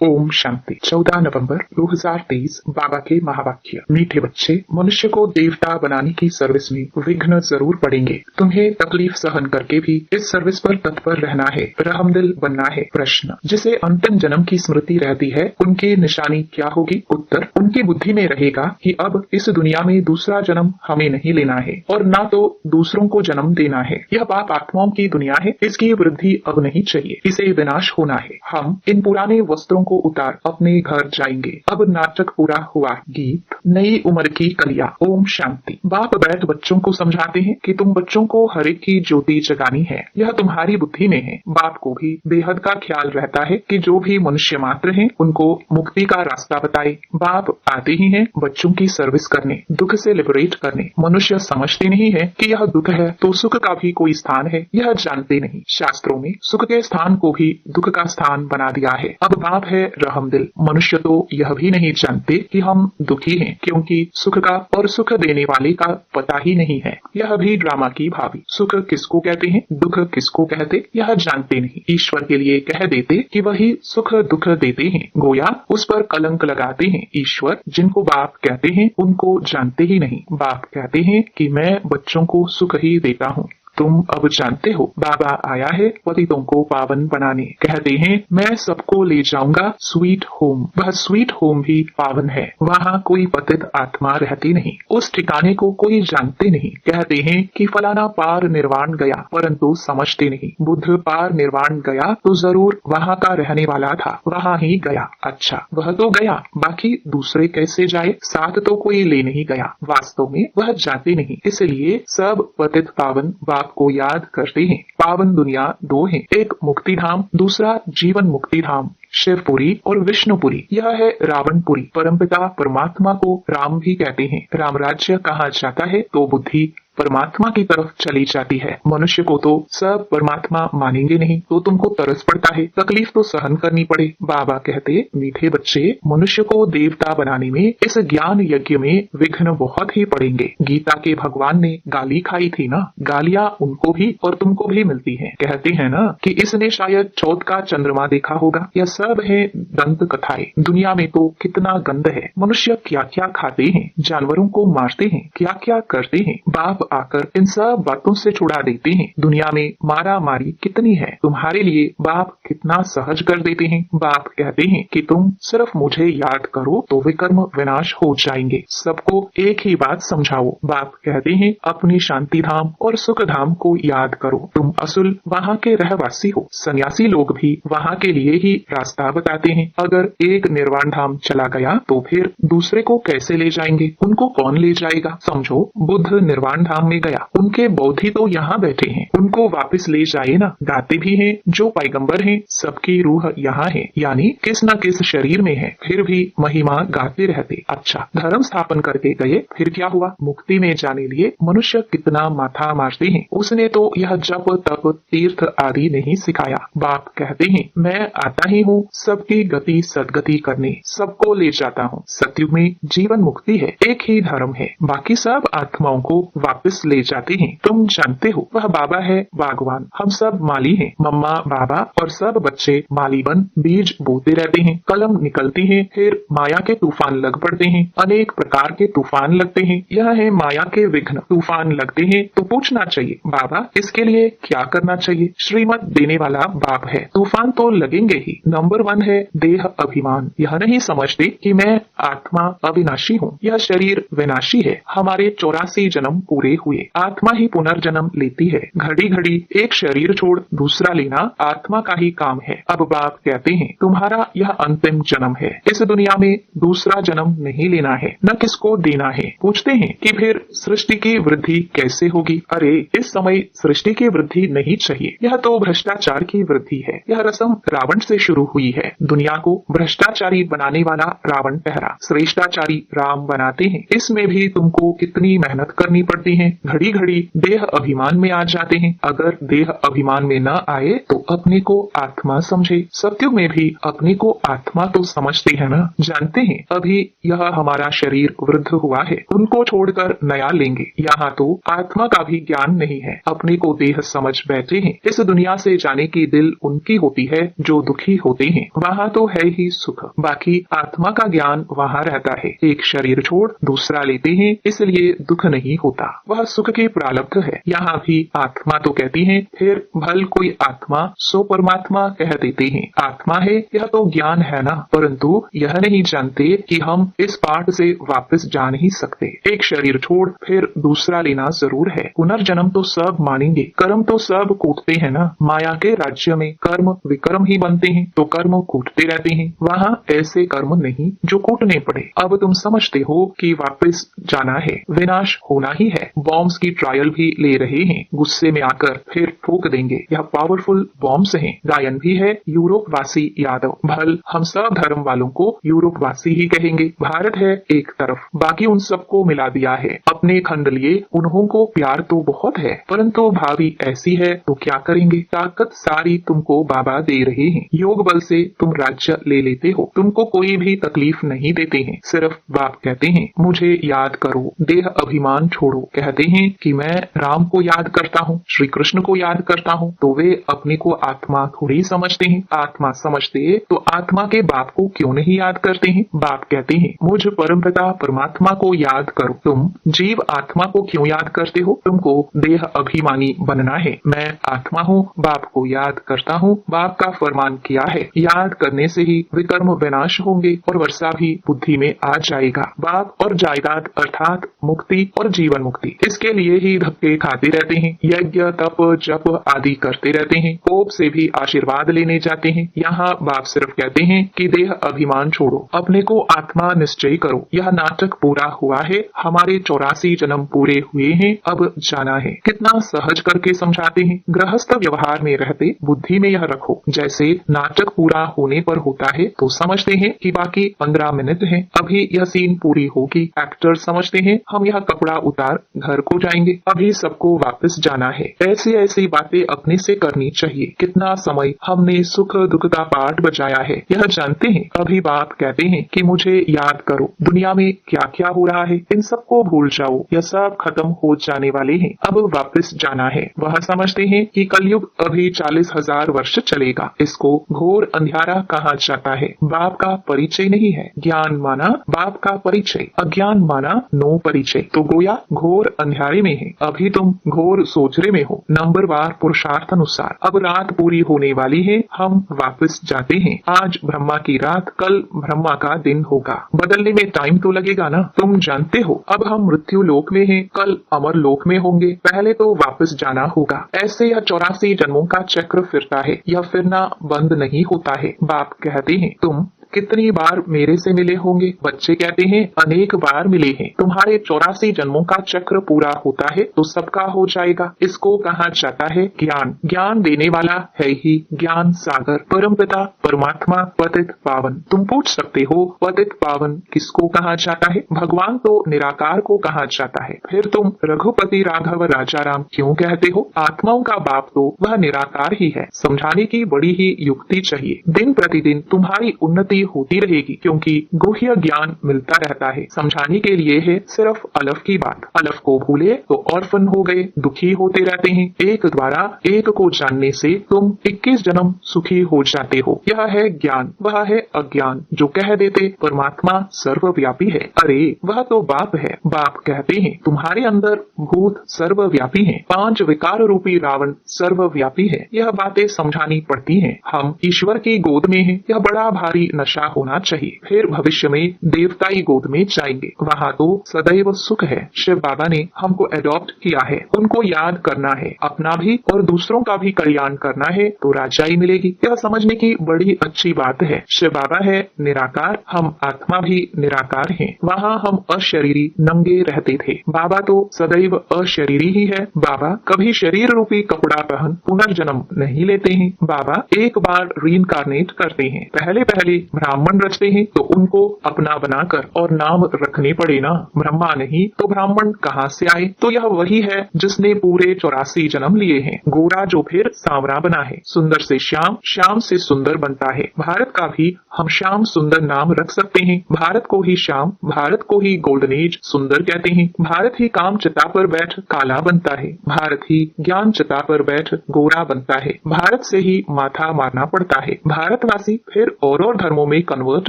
ओम शांति। 14 नवंबर 2023 बाबा के महावाक्य। मीठे बच्चे, मनुष्य को देवता बनाने की सर्विस में विघ्न जरूर पड़ेंगे। तुम्हें तकलीफ सहन करके भी इस सर्विस पर तत्पर रहना है, रहमदिल बनना है। प्रश्न, जिसे अंतिम जन्म की स्मृति रहती है, उनकी निशानी क्या होगी? उत्तर, उनकी बुद्धि में रहेगा कि अब इस दुनिया में दूसरा जन्म हमें नहीं लेना है और न तो दूसरों को जन्म देना है। यह पाप आत्माओं की दुनिया है, इसकी वृद्धि अब नहीं चाहिए, इसे विनाश होना है। हम इन पुराने वस्त्रों को उतार अपने घर जाएंगे। अब नाटक पूरा हुआ। गीत, नई उम्र की कलियां। ओम शांति। बाप बैठ बच्चों को समझाते हैं कि तुम बच्चों को हर एक की ज्योति जगानी है, यह तुम्हारी बुद्धि में है। बाप को भी बेहद का ख्याल रहता है कि जो भी मनुष्य मात्र हैं उनको मुक्ति का रास्ता बताए। बाप आते ही हैं बच्चों की सर्विस करने, दुख से लिबरेट करने। मनुष्य समझते नहीं है कि यह दुख है तो सुख का भी कोई स्थान है, यह जानते नहीं। शास्त्रों में सुख के स्थान को भी दुख का स्थान बना दिया है। अब बाप है रहमदिल। मनुष्य तो यह भी नहीं जानते कि हम दुखी हैं, क्योंकि सुख का और सुख देने वाले का पता ही नहीं है। यह भी ड्रामा की भावी। सुख किसको कहते हैं, दुख किसको कहते, यह जानते नहीं। ईश्वर के लिए कह देते कि वही सुख दुख देते हैं, गोया उस पर कलंक लगाते हैं। ईश्वर जिनको बाप कहते हैं उनको जानते ही नहीं। बाप कहते हैं कि मैं बच्चों को सुख ही देता हूँ। तुम अब जानते हो बाबा आया है पतितों को पावन बनाने। कहते हैं मैं सबको ले जाऊंगा स्वीट होम। वह स्वीट होम भी पावन है, वहाँ कोई पतित आत्मा रहती नहीं, उस ठिकाने को कोई जानते नहीं। कहते हैं कि फलाना पार निर्वाण गया, परंतु समझते नहीं। बुद्ध पार निर्वाण गया तो जरूर वहाँ का रहने वाला था, वहाँ ही गया। अच्छा, वह तो गया, बाकी दूसरे कैसे जाए? साथ तो कोई ले नहीं गया। वास्तव में वह जाते नहीं, इसलिए सब पतित पावन बाप को याद करते हैं। पावन दुनिया दो है, एक मुक्ति धाम, दूसरा जीवन मुक्ति धाम। शिवपुरी और विष्णुपुरी, यह है रावणपुरी। परमपिता परमात्मा को राम भी कहते हैं। राम राज्य कहा जाता है तो बुद्धि परमात्मा की तरफ चली जाती है। मनुष्य को तो सब परमात्मा मानेंगे नहीं, तो तुमको तरस पड़ता है, तकलीफ तो सहन करनी पड़े। बाबा कहते, मीठे बच्चे, मनुष्य को देवता बनाने में, इस ज्ञान यज्ञ में विघ्न बहुत ही पड़ेंगे। गीता के भगवान ने गाली खाई थी ना, गालियां उनको भी और तुमको भी मिलती हैं। कहते हैं ना कि इसने शायद चौथ का चंद्रमा देखा होगा। यह सब है दंत कथाएं। दुनिया में तो कितना गंद है। मनुष्य क्या क्या खाते हैं, जानवरों को मारते हैं, क्या क्या करते हैं। बाप आकर इन सब बातों से छुड़ा देते हैं। दुनिया में मारा मारी कितनी है, तुम्हारे लिए बाप कितना सहज कर देते हैं। बाप कहते हैं कि तुम सिर्फ मुझे याद करो तो विकर्म विनाश हो जाएंगे। सबको एक ही बात समझाओ। बाप कहते हैं अपनी शांति धाम और सुख धाम को याद करो। तुम असुल वहाँ के रहवासी हो। सन्यासी लोग भी वहाँ के लिए ही रास्ता बताते हैं। अगर एक निर्वाण धाम चला गया तो फिर दूसरे को कैसे ले जाएंगे? उनको कौन ले जाएगा? समझो, बुद्ध निर्वाण धाम में गया, उनके बौद्धि तो यहाँ बैठे हैं, उनको वापस ले जाए ना। गाते भी हैं, जो पैगंबर हैं सबकी रूह यहाँ है, यानी किस न किस शरीर में है, फिर भी महिमा गाते रहते। अच्छा, धर्म स्थापन करके गए, फिर क्या हुआ? मुक्ति में जाने लिए मनुष्य कितना माथा मारते हैं। उसने तो यह जप तप तीर्थ आदि नहीं सिखाया। बाप कहते हैं मैं आता ही हूँ सबकी गति सदगति करने, सबको ले जाता हूँ। सतयुग में जीवन मुक्ति है, एक ही धर्म है, बाकी सब आत्माओं को वापस ले जाते हैं। तुम जानते हो वह बाबा है बागवान, हम सब माली हैं। मम्मा बाबा और सब बच्चे माली बन बीज बोते रहते हैं। कलम निकलती है, फिर माया के तूफान लग पड़ते हैं। अनेक प्रकार के तूफान लगते हैं। यह है माया के विघ्न। तूफान लगते हैं तो पूछना चाहिए बाबा इसके लिए क्या करना चाहिए? श्रीमत देने वाला बाप है। तूफान तो लगेंगे ही। नंबर 1 है देह अभिमान। यह नहीं समझते कि मैं आत्मा अविनाशी हूँ, यह शरीर विनाशी है। हमारे 84 जन्म पूरे हुए, आत्मा ही पुनर्जन्म लेती है। घड़ी घड़ी एक शरीर छोड़ दूसरा लेना आत्मा का ही काम है। अब बाप कहते हैं तुम्हारा यह अंतिम जन्म है, इस दुनिया में दूसरा जन्म नहीं लेना है, न किसको देना है। पूछते हैं कि फिर सृष्टि की वृद्धि कैसे होगी? अरे इस समय सृष्टि की वृद्धि नहीं चाहिए, यह तो भ्रष्टाचार की वृद्धि है। यह रस्म रावण से शुरू हुई है। दुनिया को भ्रष्टाचारी बनाने वाला रावण ठहरा, श्रेष्ठाचारी राम बनाते हैं। इसमें भी तुमको कितनी मेहनत करनी पड़ती है। हैं, घड़ी घड़ी देह अभिमान में आ जाते हैं। अगर देह अभिमान में न आए तो अपने को आत्मा समझे। सत्युग में भी अपने को आत्मा तो समझते हैं ना, जानते हैं अभी यह हमारा शरीर वृद्ध हुआ है, उनको छोड़कर नया लेंगे। यहाँ तो आत्मा का भी ज्ञान नहीं है, अपने को देह समझ बैठे हैं। इस दुनिया से जाने की दिल उनकी होती है जो दुखी होते हैं। वहाँ तो है ही सुख, बाकी आत्मा का ज्ञान वहाँ रहता है। एक शरीर छोड़ दूसरा लेते हैं, इसलिए दुख नहीं होता, वह सुख के प्रारब्ध है। यहाँ भी आत्मा तो कहती है, फिर भल कोई आत्मा सो परमात्मा कह देते हैं। आत्मा है यह तो ज्ञान है ना, परंतु यह नहीं जानते कि हम इस पाठ से वापस जा नहीं सकते। एक शरीर छोड़ फिर दूसरा लेना जरूर है। पुनर्जन्म तो सब मानेंगे, कर्म तो सब कूटते हैं ना। माया के राज्य में कर्म विकर्म ही बनते हैं, तो कर्म कूटते रहते हैं। वहाँ ऐसे कर्म नहीं जो कूटने पड़े। अब तुम समझते हो कि वापस जाना है, विनाश होना ही है। बॉम्ब्स की ट्रायल भी ले रहे हैं, गुस्से में आकर फिर फूक देंगे। यह पावरफुल बॉम्ब्स हैं। गायन भी है यूरोप वासी यादव, भल हम सब धर्म वालों को यूरोप वासी ही कहेंगे। भारत है एक तरफ, बाकी उन सबको मिला दिया है। अपने खंड लिए उन्हों को प्यार तो बहुत है, परंतु भावी ऐसी है तो क्या करेंगे। ताकत सारी तुमको बाबा दे रहे हैं, योग बल से तुम राज्य ले लेते हो। तुमको कोई भी तकलीफ नहीं देते हैं। सिर्फ बाप कहते हैं मुझे याद करो, देह अभिमान छोड़ो। कहते हैं कि मैं राम को याद करता हूँ, श्री कृष्ण को याद करता हूँ, तो वे अपने को आत्मा थोड़ी समझते हैं। आत्मा समझते तो आत्मा के बाप को क्यों नहीं याद करते हैं। बाप कहते हैं मुझ परमपिता परमात्मा को याद करो। तुम जीव आत्मा को क्यों याद करते हो, तुमको देह अभिमानी बनना है। मैं आत्मा हूँ, बाप को याद करता हूँ। बाप का फरमान किया है, याद करने से ही विकर्म विनाश होंगे और वर्षा भी बुद्धि में आ जाएगा। बाप और जायदाद अर्थात मुक्ति और जीवन मुक्ति, इसके लिए ही धक्के खाते रहते हैं, यज्ञ तप जप आदि करते रहते हैं, पोप से भी आशीर्वाद लेने जाते हैं। यहाँ बाप सिर्फ कहते हैं कि देह अभिमान छोड़ो, अपने को आत्मा निश्चय करो। यह नाटक पूरा हुआ है, हमारे 84 जन्म पूरे हुए हैं, अब जाना है। कितना सहज करके समझाते हैं। गृहस्थ व्यवहार में रहते बुद्धि में यह रखो, जैसे नाटक पूरा होने पर होता है तो समझते हैं कि बाकी 15 मिनट है, अभी यह सीन पूरी होगी। एक्टर समझते हैं हम यह कपड़ा उतार घर को जाएंगे, अभी सबको वापस जाना है। ऐसी ऐसी बातें अपने से करनी चाहिए। कितना समय हमने सुख दुख का पाठ बजाया है, यह जानते हैं। अभी बाप कहते हैं कि मुझे याद करो, दुनिया में क्या क्या हो रहा है इन सबको भूल जाओ, यह सब खत्म हो जाने वाले हैं, अब वापस जाना है। वह समझते हैं कि कलयुग अभी 40,000 वर्ष चलेगा, इसको घोर अंधियारा कहा जाता है। बाप का परिचय नहीं है, ज्ञान माना बाप का परिचय, अज्ञान माना नो परिचय, तो गोया घोर अंधियारे में है। अभी तुम घोर सोचरे में हो, नंबरवार पुरुषार्थ अनुसार। अब रात पूरी होने वाली है, हम वापस जाते हैं। आज ब्रह्मा की रात, कल ब्रह्मा का दिन होगा। बदलने में टाइम तो लगेगा ना, तुम जानते हो। अब हम मृत्यु लोक में हैं, कल अमर लोक में होंगे, पहले तो वापस जाना होगा। ऐसे यह 84 जन्मों का चक्र फिरता है, यह फिरना बंद नहीं होता है। बाप कहते हैं तुम कितनी बार मेरे से मिले होंगे। बच्चे कहते हैं अनेक बार मिले हैं। तुम्हारे 84 जन्मों का चक्र पूरा होता है तो सबका हो जाएगा। इसको कहा जाता है ज्ञान। ज्ञान देने वाला है ही ज्ञान सागर, परमपिता परमात्मा पतित पावन। तुम पूछ सकते हो पतित पावन किसको कहा जाता है। भगवान तो निराकार को कहा जाता है, फिर तुम रघुपति राघव राजा राम क्यों कहते हो। आत्माओं का बाप तो वह निराकार ही है। समझाने की बड़ी ही युक्ति चाहिए। दिन प्रतिदिन तुम्हारी उन्नति होती रहेगी, क्योंकि गुह्य ज्ञान मिलता रहता है। समझाने के लिए है सिर्फ अलफ की बात। अलफ को भूले तो ऑर्फन हो गए, दुखी होते रहते हैं। एक द्वारा एक को जानने से तुम 21 जन्म सुखी हो जाते हो। यह है ज्ञान, वह है अज्ञान। जो कह देते परमात्मा सर्वव्यापी है, अरे वह तो बाप है। बाप कहते हैं तुम्हारे अंदर भूत सर्वव्यापी है, 5 विकार रूपी रावण सर्वव्यापी है। यह बातें समझानी पड़ती हैं। हम ईश्वर की गोद में हैं, यह बड़ा भारी नशा होना चाहिए। फिर भविष्य में देवताई गोद में जाएंगे, वहाँ तो सदैव सुख है। शिव बाबा ने हमको एडॉप्ट किया है, उनको याद करना है। अपना भी और दूसरों का भी कल्याण करना है तो राजाई मिलेगी। यह समझने की बड़ी अच्छी बात है। शिव बाबा है निराकार, हम आत्मा भी निराकार हैं। वहाँ हम अशरीरी नंगे रहते थे, बाबा तो सदैव अशरीरी ही है। बाबा कभी शरीर रूपी कपड़ा पहन पुनर्जन्म नहीं लेते हैं। बाबा एक बार रीइंकार्नेट करते हैं। पहले पहले ब्राह्मण रचते हैं तो उनको अपना बनाकर और नाम रखने पड़े ना। ब्रह्मा नहीं तो ब्राह्मण कहाँ से आए? तो यह वही है जिसने पूरे 84 जन्म लिए हैं। गोरा जो फिर सांवरा बना है, सुंदर से श्याम, श्याम से सुंदर बनता है। भारत का भी हम श्याम सुंदर नाम रख सकते हैं। भारत को ही श्याम, भारत को ही गोल्डन एज सुंदर कहते हैं। भारत ही काम चिता पर बैठ काला बनता है, भारत ही ज्ञान चिता पर बैठ गोरा बनता है। भारत से ही माथा मारना पड़ता है। भारतवासी फिर और धर्मों में कन्वर्ट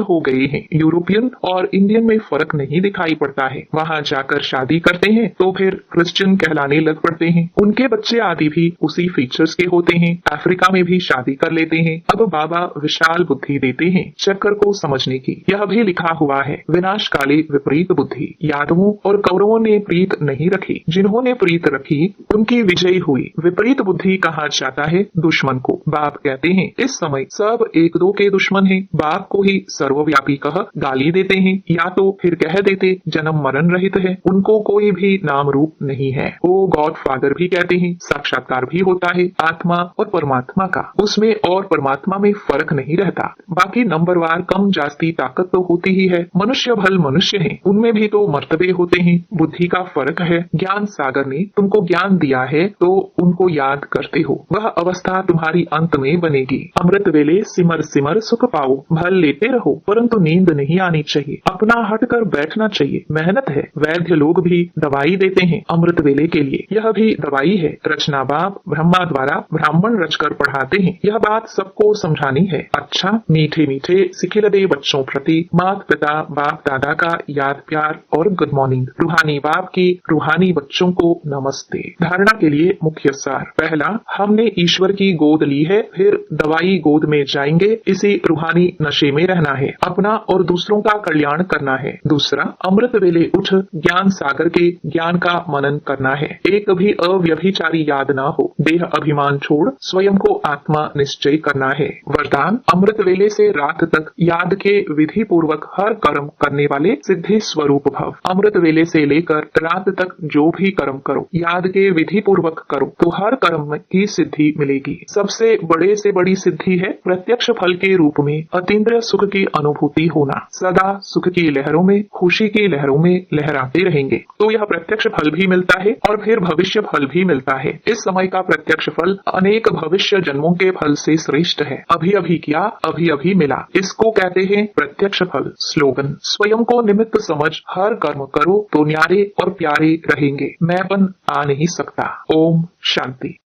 हो गए हैं। यूरोपियन और इंडियन में फर्क नहीं दिखाई पड़ता है। वहाँ जाकर शादी करते हैं तो फिर क्रिश्चियन कहलाने लग पड़ते हैं। उनके बच्चे आदि भी उसी फीचर्स के होते हैं। अफ्रीका में भी शादी कर लेते हैं। अब बाबा विशाल बुद्धि देते हैं चक्कर को समझने की। यह भी लिखा हुआ है, विनाश काले विपरीत बुद्धि। यादवों और कौरवों ने प्रीत नहीं रखी, जिन्होंने प्रीत रखी उनकी विजय हुई। विपरीत बुद्धि कहा जाता है दुश्मन को। बाप कहते हैं इस समय सब एक दो के दुश्मन हैं। बाप को ही सर्वव्यापी कह गाली देते हैं, या तो फिर कह देते जन्म मरण रहित है, उनको कोई भी नाम रूप नहीं है। वो गॉड फादर भी कहते हैं। साक्षात्कार भी होता है आत्मा और परमात्मा का, उसमें और परमात्मा में फर्क नहीं रहता। बाकी नंबरवार कम जास्ती ताकत तो होती ही है। मनुष्य भल मनुष्य है, उनमें भी तो मर्तबे होते हैं। बुद्धि का फर्क है। ज्ञान सागर ने तुमको ज्ञान दिया है तो उनको याद करते हो, वह अवस्था तुम्हारी अंत में बनेगी। अमृत वेले सिमर सिमर सुख पाओ, भल लेते रहो परंतु नींद नहीं आनी चाहिए। अपना हटकर बैठना चाहिए। मेहनत है। वैद्य लोग भी दवाई देते हैं अमृत वेले के लिए, यह भी दवाई है। रचना बाप ब्रह्मा द्वारा ब्राह्मण रचकर पढ़ाते हैं। यह बात सबको समझानी है। अच्छा, मीठे मीठे सिखिलदे बच्चों प्रति माता पिता बाप दादा का याद प्यार और गुड मॉर्निंग। रूहानी बाप की रूहानी बच्चों को नमस्ते। धारणा के लिए मुख्य सार। पहला, हमने ईश्वर की गोद ली है, फिर दवाई गोद में जाएंगे। इसी रूहानी नशे में रहना है, अपना और दूसरों का कल्याण करना है। दूसरा, अमृत वेले उठ ज्ञान सागर के ज्ञान का मनन करना है। एक भी अव्यभिचारी याद ना हो। देह अभिमान छोड़ स्वयं को आत्मा निश्चय करना है। वरदान, अमृत वेले से रात तक याद के विधि पूर्वक हर कर्म करने वाले सिद्धि स्वरूप भव। अमृत वेले से लेकर रात तक जो भी कर्म करो, याद के विधि पूर्वक करो तो हर कर्म की सिद्धि मिलेगी। सबसे बड़े से बड़ी सिद्धि है प्रत्यक्ष फल के रूप में अतीन्द्रिय सुख की अनुभूति होना। सदा सुख की लहरों में, खुशी की लहरों में लहराते रहेंगे तो यह प्रत्यक्ष फल भी मिलता है और फिर भविष्य फल भी मिलता है। इस समय का प्रत्यक्ष फल अनेक भविष्य जन्मों के फल से श्रेष्ठ है। अभी अभी किया, अभी अभी मिला, इसको कहते हैं प्रत्यक्ष फल। स्लोगन, स्वयं को निमित्त समझ हर कर्म करो तो न्यारे और प्यारे रहेंगे। मैंपन आ नहीं सकता। ओम शांति।